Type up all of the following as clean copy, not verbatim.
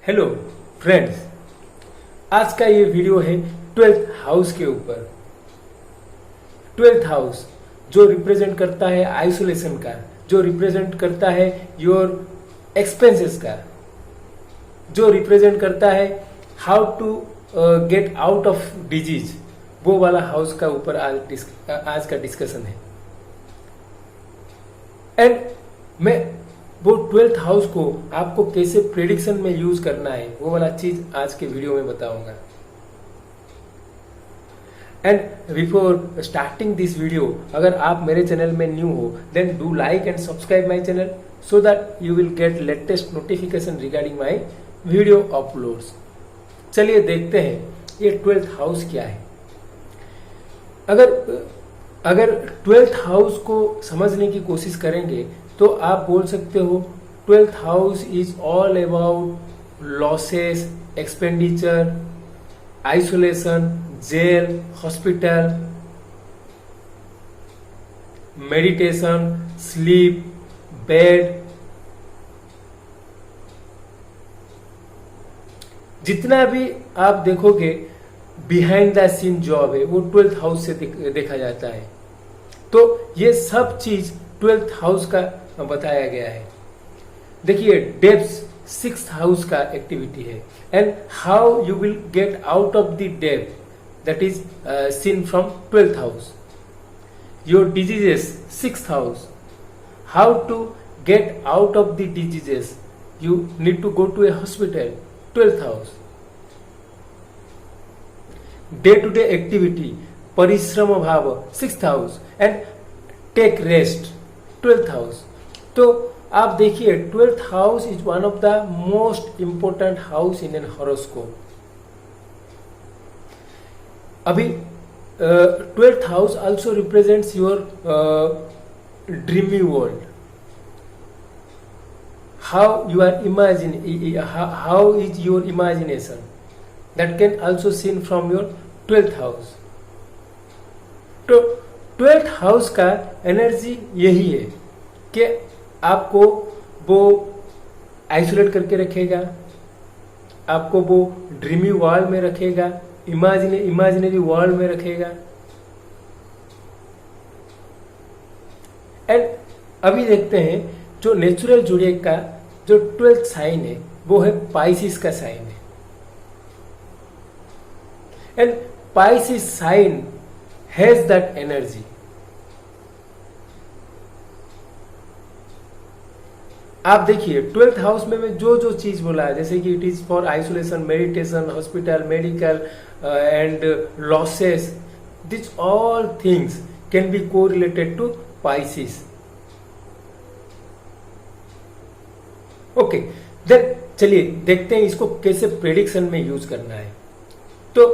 Hello friends, आज का ये वीडियो है 12th हाउस के ऊपर। 12th हाउस जो रिप्रेजेंट करता है आइसोलेशन का, जो रिप्रेजेंट करता है योर एक्सपेंसेस का, जो रिप्रेजेंट करता है how to get out of disease, वो वाला हाउस का ऊपर आज का डिस्कशन है। एंड मैं वो 12th हाउस को आपको कैसे प्रेडिक्शन में यूज करना है वो वाला चीज आज के वीडियो में बताऊंगा। And before starting this video, अगर आप मेरे चैनल में न्यू हो then do like and subscribe my channel so that you will get latest notification regarding my video uploads. चलिए देखते हैं ये 12th हाउस क्या है। अगर 12th हाउस को समझने की कोशिश करेंगे तो आप बोल सकते हो 12th house is all about losses, expenditure, isolation, jail, hospital, meditation, sleep, bed. जितना भी आप देखोगे बिहाइंड द सीन जॉब है वो 12th हाउस से देखा जाता है। तो ये सब चीज 12th हाउस का बताया गया है। देखिए डेब्ट्स 6th हाउस का एक्टिविटी है and how you will get out of the डेब्ट that is seen from 12th house. Your diseases 6th house, how to get out of the diseases, you need to go to a hospital 12th house. Day to day activity परिश्रम भाव 6th house and take rest 12th house. तो आप देखिए 12th house is one of the most important house in an horoscope. अभी 12th house also represents your dreamy world, how you are imagine, how is your imagination, that can also seen from your 12th house. तो 12th house का energy यही है कि आपको वो isolate करके रखेगा, आपको वो ड्रीमी वर्ल्ड में रखेगा, इमेजिनरी वर्ल्ड में रखेगा। एंड अभी देखते हैं जो नेचुरल जोडिएक का जो 12th साइन है वो है पाइसिस का साइन है। And Pisces sign has that energy. आप देखिए 12th हाउस में मैं जो चीज बोला है, जैसे कि it is for isolation, meditation, hospital, medical and losses, this all things can be co related to Pisces. Okay, then चलिए देखते हैं इसको कैसे प्रेडिक्शन में यूज करना है। तो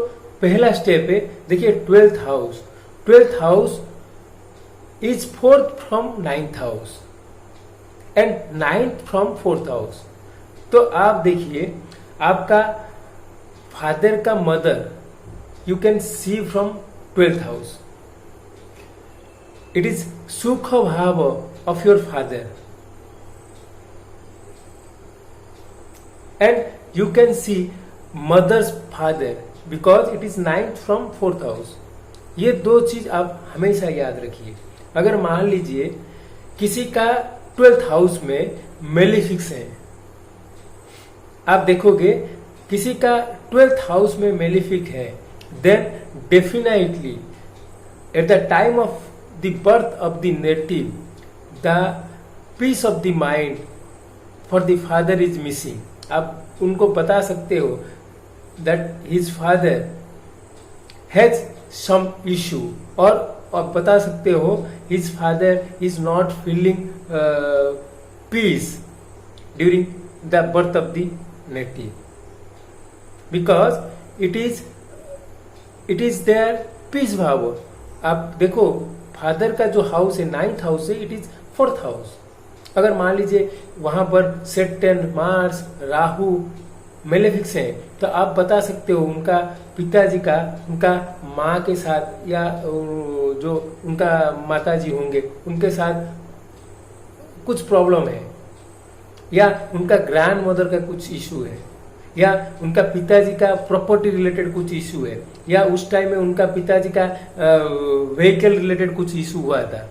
पहला स्टेप है, देखिए 12th house. 12th house is 4th from 9th house and 9th from 4th house. तो आप देखिए आपका फादर का mother you can see from 12th house. It is सुख भाव of your father and you can see mother's father because it is 9th from 4th house. ये दो चीज आप हमेशा याद रखिए। अगर मान लीजिए किसी का 12th हाउस में मेलिफिक्स है, आप देखोगे किसी का 12th हाउस में मेलिफिक है, then definitely at the time of the birth of the native the peace of the mind for the father is missing. आप उनको बता सकते हो that his father has some issue, और बता सकते हो his father is not feeling peace during the birth of the native because it is their peace भाव। आप देखो फादर का जो हाउस है 9th हाउस है, इट इज 4th हाउस। अगर मान लीजिए वहां पर सेटर्न, मार्स, राहु मेलेफिक्स है तो आप बता सकते हो उनका पिताजी का उनका माँ के साथ या जो उनका माताजी होंगे उनके साथ कुछ प्रॉब्लम है, या उनका ग्रैंड मदर का कुछ इशू है, या उनका पिताजी का प्रॉपर्टी रिलेटेड कुछ इशू है, या उस टाइम में उनका पिताजी का व्हीकल रिलेटेड कुछ इशू हुआ था।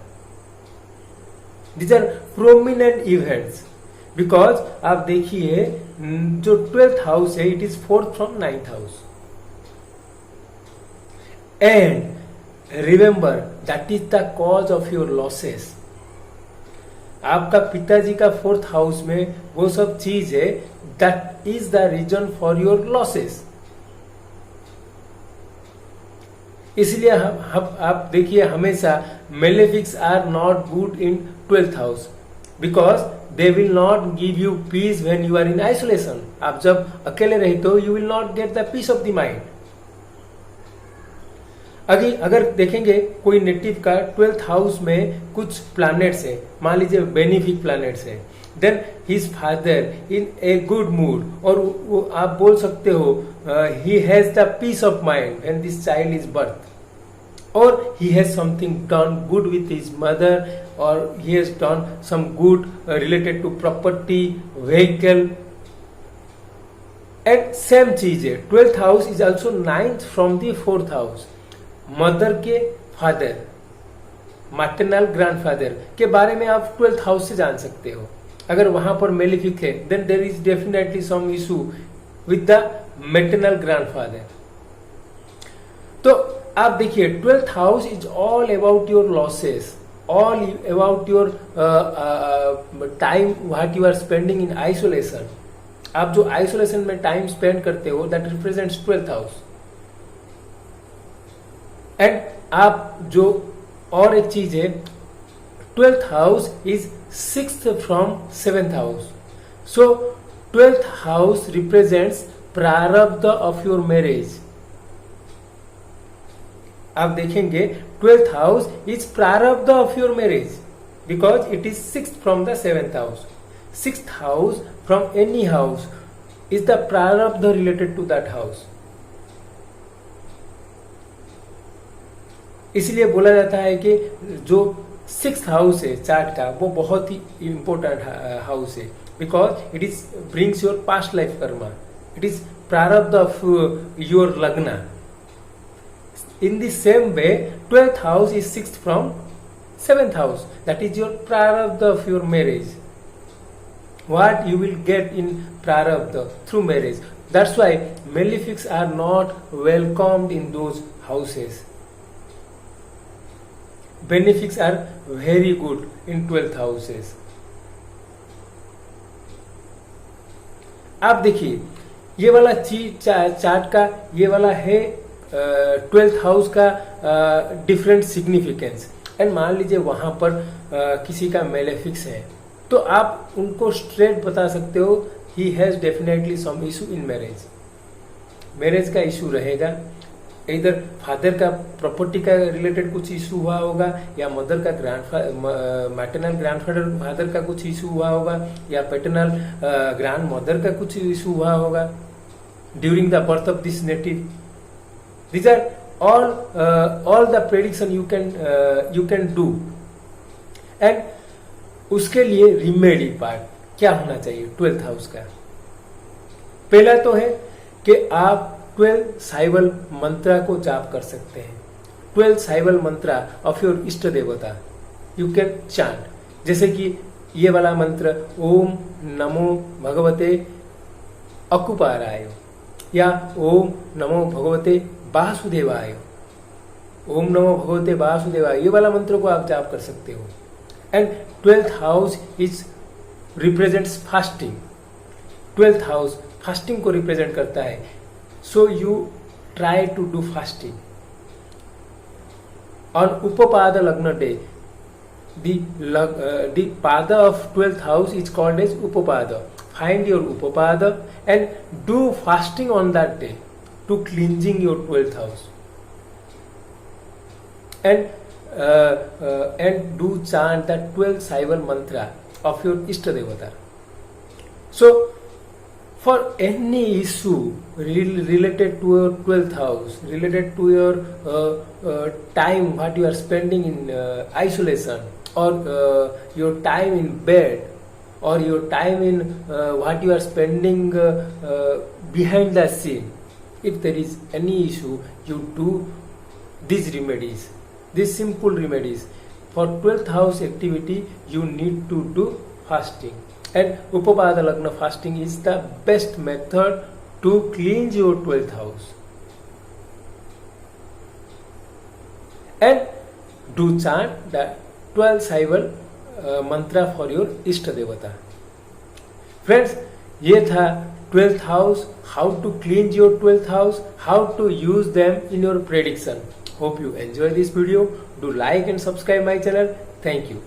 These are prominent events. Because आप देखिए जो 12th हाउस है, it is 4th from 9th house, and remember that is the cause of your losses. आपका पिताजी का 4th हाउस में वो सब चीज है, that is the reason for your losses. इसलिए आप देखिए हमेशा malefics are not good in 12th house, because they will not give you peace when you are in isolation. आप जब अकेले रहते हो, you will not get the peace of the mind. अगर देखेंगे कोई नेटिव का 12th हाउस में कुछ प्लैनेट्स है, मान लीजिए बेनिफिक प्लैनेट्स है, then his father in a good mood, और वो आप बोल सकते हो he has the peace of mind when this child is birth, or he has something done good with his mother, or he has done some good related to property, vehicle, and same चीज है। 12th house is also 9th from the 4th house. Mother के father, maternal grandfather के बारे में आप 12th house से जान सकते हो। अगर वहां पर मेलेफिक है, then there is definitely some issue with the maternal grandfather. तो आप देखिए 12th house is all about your losses, all about your time what you are spending in isolation. आप जो आइसोलेशन में टाइम स्पेंड करते हो, that represents 12th house. And आप जो और एक चीज है, 12th house is 6th from 7th house. So 12th house represents प्रारब्ध ऑफ योर मैरिज। आप देखेंगे 12th हाउस इज प्रारब्ध of your marriage, because it is 6th from the 7th house. 6th house from any house is the प्रारब्ध related to that house. इसलिए बोला जाता है कि जो 6th हाउस है चार्ट का, वो बहुत ही इंपॉर्टेंट हाउस है, because it is brings your past life Karma, it is प्रारब्ध ऑफ योर लग्ना। In the same way, 12th house is 6th from 7th house. That is your prarabdha of your marriage. What you will get in prarabdha through marriage. That's why malefics are not welcomed in those houses. Benefics are very good in 12th houses. आप देखिए ये वाला चीज chart का ये वाला है 12th house का डिफरेंट सिग्निफिकेंस। एंड मान लीजिए वहां पर किसी का मेलेफिक्स है, तो आप उनको स्ट्रेट बता सकते हो he has definitely some issue in marriage. Marriage का इशू रहेगा, इधर फादर का प्रॉपर्टी का रिलेटेड कुछ इशू हुआ होगा, या मदर का मैटरनल ग्रैंडफादर फादर का कुछ इशू हुआ होगा, या पैटर्नल ग्रैंड मदर का कुछ इशू हुआ होगा during the birth of this native. These are all the prediction you can do। and उसके लिए रिमेडी पार्ट क्या होना चाहिए 12th हाउस का? पहला तो है कि आप 12 साइवल मंत्रा को जाप कर सकते हैं। 12 साइवल मंत्रा ऑफ योर इष्ट देवता यू कैन चांट, जैसे कि ये वाला मंत्र ओम नमो भगवते अकुपाराय, या ओम नमो भगवते वासुदेवाय, ओम नमो भगवते वासुदेवाय, ये वाला मंत्र को आप जाप कर सकते हो। And 12th house is represents fasting. 12th house fasting को रिप्रेजेंट करता है, so you try to do fasting on Upapada Lagna day. The pada of 12th house is called as upapada. Find your upapada and do fasting on that day to cleansing your 12th house, and do chant that 12 Saival mantra of your Ishta Devata. So for any issue related to your 12th house, related to your time what you are spending in isolation, or your time in bed, or your time in what you are spending behind the scene. If there is any issue, you do these remedies, these simple remedies. For 12th house activity, you need to do fasting. And Upapada Lagna fasting is the best method to cleanse your 12th house. And do chant the 12 Saival mantra for your Ishta Devata. Friends, ये था 12th house, how to cleanse your 12th house, how to use them in your prediction. Hope you enjoy this video. Do like and subscribe my channel. Thank you.